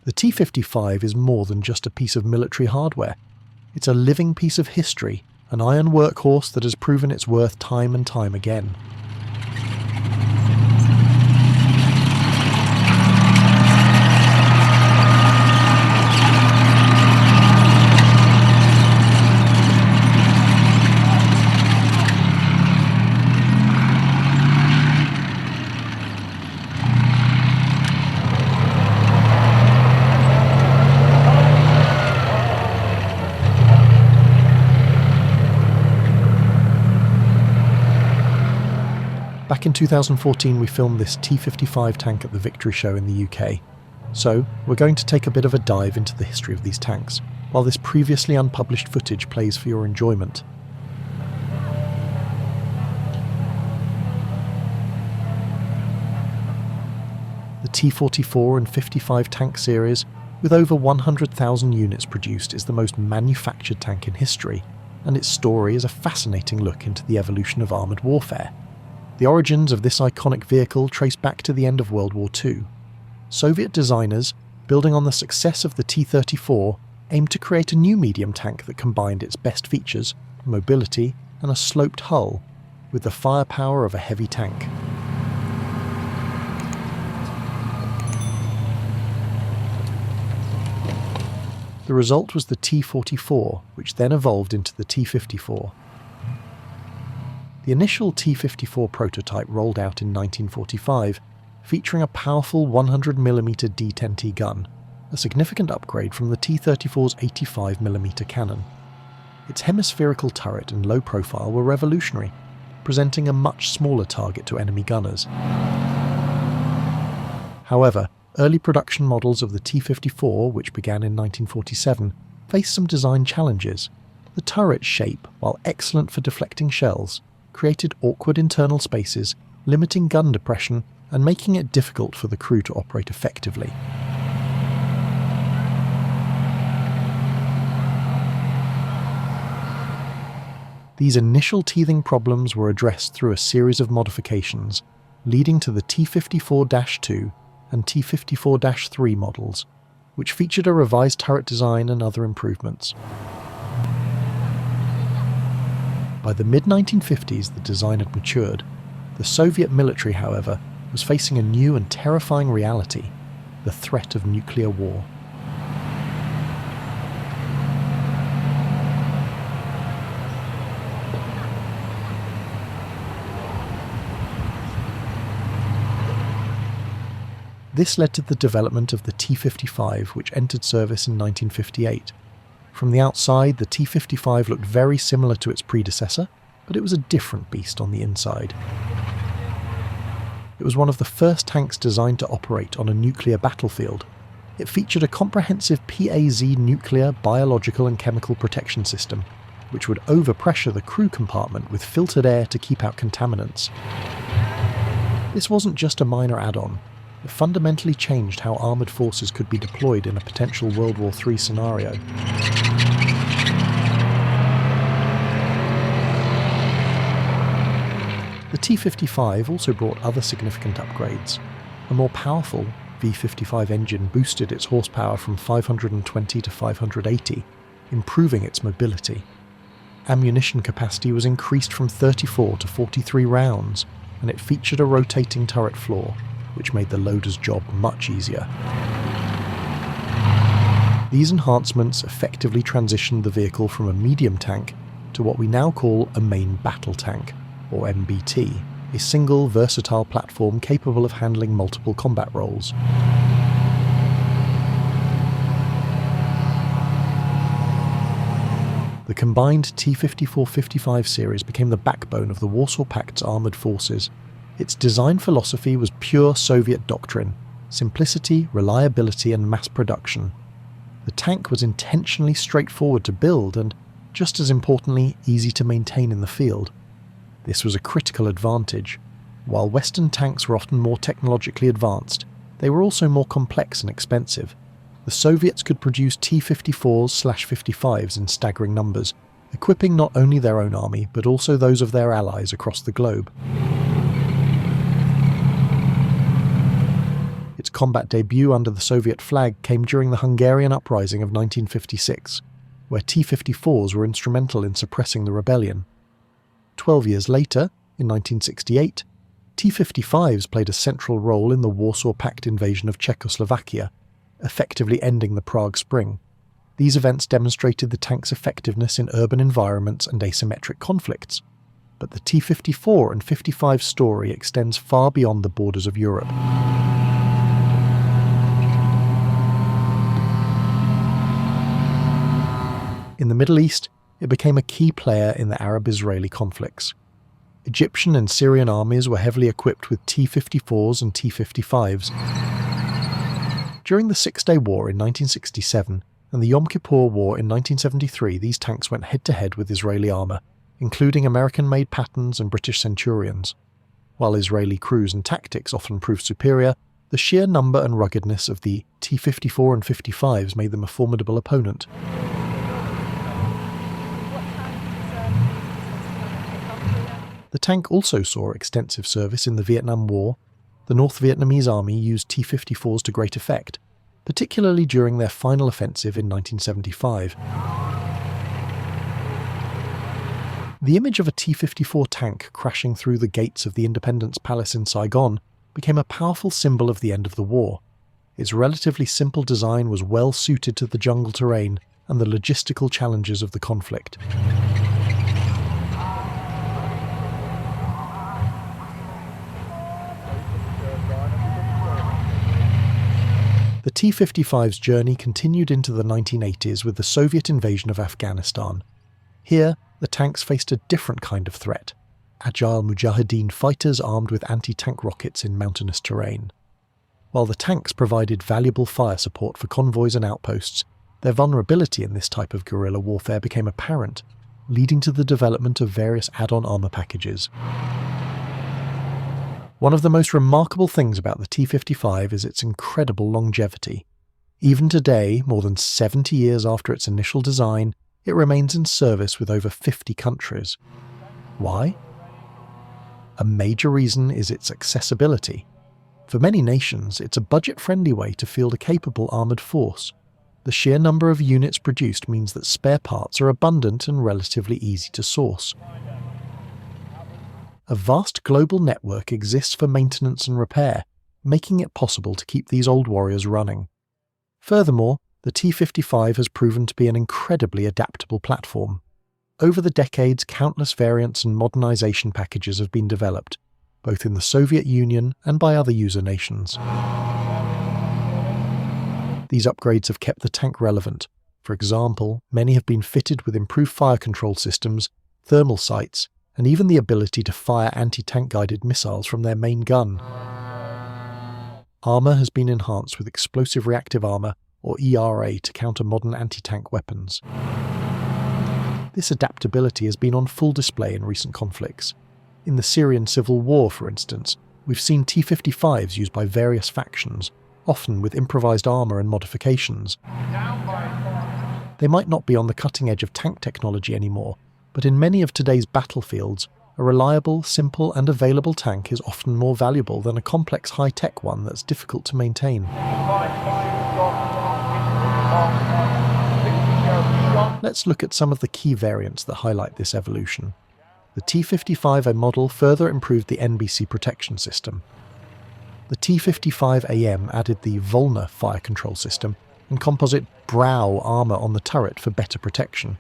The T-55 is more than just a piece of military hardware. It's a living piece of history, an iron workhorse that has proven its worth time and time again. Back in 2014 we filmed this T-55 tank at the Victory Show in the UK, so we're going to take a bit of a dive into the history of these tanks, while this previously unpublished footage plays for your enjoyment. The T-44 and 55 tank series, with over 100,000 units produced, is the most manufactured tank in history, and its story is a fascinating look into the evolution of armoured warfare. The origins of this iconic vehicle trace back to the end of World War II. Soviet designers, building on the success of the T-34, aimed to create a new medium tank that combined its best features, mobility, and a sloped hull, with the firepower of a heavy tank. The result was the T-44, which then evolved into the T-54. The initial T-54 prototype rolled out in 1945, featuring a powerful 100mm D10T gun, a significant upgrade from the T-34's 85mm cannon. Its hemispherical turret and low profile were revolutionary, presenting a much smaller target to enemy gunners. However, early production models of the T-54, which began in 1947, faced some design challenges. The turret's shape, while excellent for deflecting shells, created awkward internal spaces, limiting gun depression and making it difficult for the crew to operate effectively. These initial teething problems were addressed through a series of modifications, leading to the T-54-2 and T-54-3 models, which featured a revised turret design and other improvements. By the mid-1950s, the design had matured. The Soviet military, however, was facing a new and terrifying reality: the threat of nuclear war. This led to the development of the T-55, which entered service in 1958. From the outside, the T-55 looked very similar to its predecessor, but it was a different beast on the inside. It was one of the first tanks designed to operate on a nuclear battlefield. It featured a comprehensive PAZ nuclear, biological and chemical protection system, which would overpressure the crew compartment with filtered air to keep out contaminants. This wasn't just a minor add-on. It fundamentally changed how armoured forces could be deployed in a potential World War III scenario. The T-55 also brought other significant upgrades. A more powerful V-55 engine boosted its horsepower from 520 to 580, improving its mobility. Ammunition capacity was increased from 34 to 43 rounds, and it featured a rotating turret floor, which made the loader's job much easier. These enhancements effectively transitioned the vehicle from a medium tank to what we now call a main battle tank, or MBT, a single versatile platform capable of handling multiple combat roles. The combined T-54-55 series became the backbone of the Warsaw Pact's armoured forces. Its design philosophy was pure Soviet doctrine: simplicity, reliability and mass production. The tank was intentionally straightforward to build and, just as importantly, easy to maintain in the field. This was a critical advantage. While Western tanks were often more technologically advanced, they were also more complex and expensive. The Soviets could produce T-54s/55s in staggering numbers, equipping not only their own army but also those of their allies across the globe. Its combat debut under the Soviet flag came during the Hungarian uprising of 1956, where T-54s were instrumental in suppressing the rebellion. 12 years later, in 1968, T-55s played a central role in the Warsaw Pact invasion of Czechoslovakia, effectively ending the Prague Spring. These events demonstrated the tank's effectiveness in urban environments and asymmetric conflicts. But the T-54 and 55 story extends far beyond the borders of Europe. In the Middle East, it became a key player in the Arab-Israeli conflicts. Egyptian and Syrian armies were heavily equipped with T-54s and T-55s. During the Six-Day War in 1967 and the Yom Kippur War in 1973, these tanks went head-to-head with Israeli armour, including American-made Pattons and British Centurions. While Israeli crews and tactics often proved superior, the sheer number and ruggedness of the T-54 and 55s made them a formidable opponent. The tank also saw extensive service in the Vietnam War. The North Vietnamese Army used T-54s to great effect, particularly during their final offensive in 1975. The image of a T-54 tank crashing through the gates of the Independence Palace in Saigon became a powerful symbol of the end of the war. Its relatively simple design was well suited to the jungle terrain and the logistical challenges of the conflict. The T-55's journey continued into the 1980s with the Soviet invasion of Afghanistan. Here, the tanks faced a different kind of threat: agile Mujahideen fighters armed with anti-tank rockets in mountainous terrain. While the tanks provided valuable fire support for convoys and outposts, their vulnerability in this type of guerrilla warfare became apparent, leading to the development of various add-on armour packages. One of the most remarkable things about the T-55 is its incredible longevity. Even today, more than 70 years after its initial design, it remains in service with over 50 countries. Why? A major reason is its accessibility. For many nations, it's a budget-friendly way to field a capable armoured force. The sheer number of units produced means that spare parts are abundant and relatively easy to source. A vast global network exists for maintenance and repair, making it possible to keep these old warriors running. Furthermore, the T-55 has proven to be an incredibly adaptable platform. Over the decades, countless variants and modernization packages have been developed, both in the Soviet Union and by other user nations. These upgrades have kept the tank relevant. For example, many have been fitted with improved fire control systems, thermal sights, and even the ability to fire anti-tank guided missiles from their main gun. Armour has been enhanced with explosive reactive armour, or ERA, to counter modern anti-tank weapons. This adaptability has been on full display in recent conflicts. In the Syrian civil war, for instance, we've seen T-55s used by various factions, often with improvised armour and modifications. They might not be on the cutting edge of tank technology anymore, but in many of today's battlefields, a reliable, simple and available tank is often more valuable than a complex high-tech one that's difficult to maintain. Let's look at some of the key variants that highlight this evolution. The T-55A model further improved the NBC protection system. The T-55AM added the Volna fire control system and composite brow armour on the turret for better protection.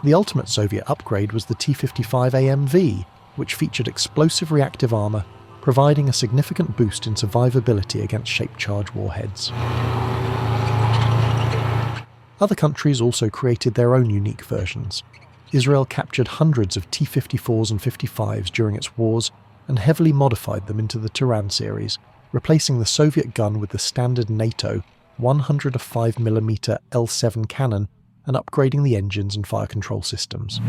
The ultimate Soviet upgrade was the T-55AMV, which featured explosive reactive armour, providing a significant boost in survivability against shaped-charge warheads. Other countries also created their own unique versions. Israel captured hundreds of T-54s and 55s during its wars and heavily modified them into the Turan series, replacing the Soviet gun with the standard NATO 105mm L7 cannon and upgrading the engines and fire control systems.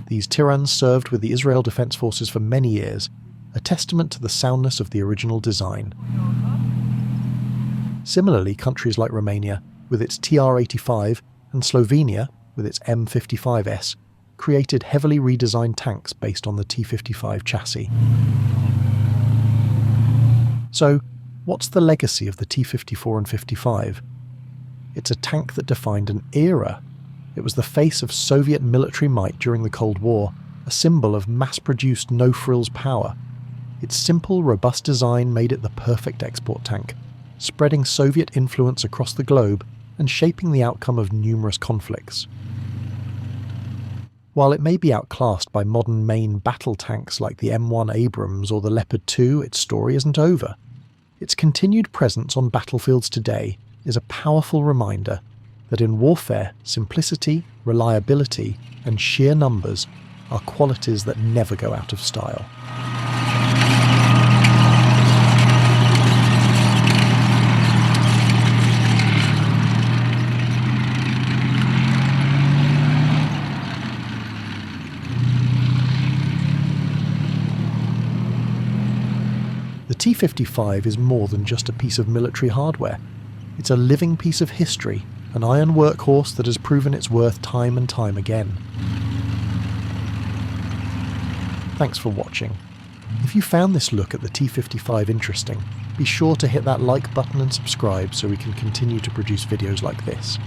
These Tirans served with the Israel Defense Forces for many years, a testament to the soundness of the original design. Similarly, countries like Romania, with its TR-85, and Slovenia, with its M55S, created heavily redesigned tanks based on the T-55 chassis. So, what's the legacy of the T-54 and 55? It's a tank that defined an era. It was the face of Soviet military might during the Cold War, a symbol of mass-produced no-frills power. Its simple, robust design made it the perfect export tank, spreading Soviet influence across the globe and shaping the outcome of numerous conflicts. While it may be outclassed by modern main battle tanks like the M1 Abrams or the Leopard 2, its story isn't over. Its continued presence on battlefields today is a powerful reminder that in warfare, simplicity, reliability, and sheer numbers are qualities that never go out of style. The T-55 is more than just a piece of military hardware. It's a living piece of history, an iron workhorse that has proven its worth time and time again. Thanks for watching. If you found this look at the T-55 interesting, be sure to hit that like button and subscribe so we can continue to produce videos like this.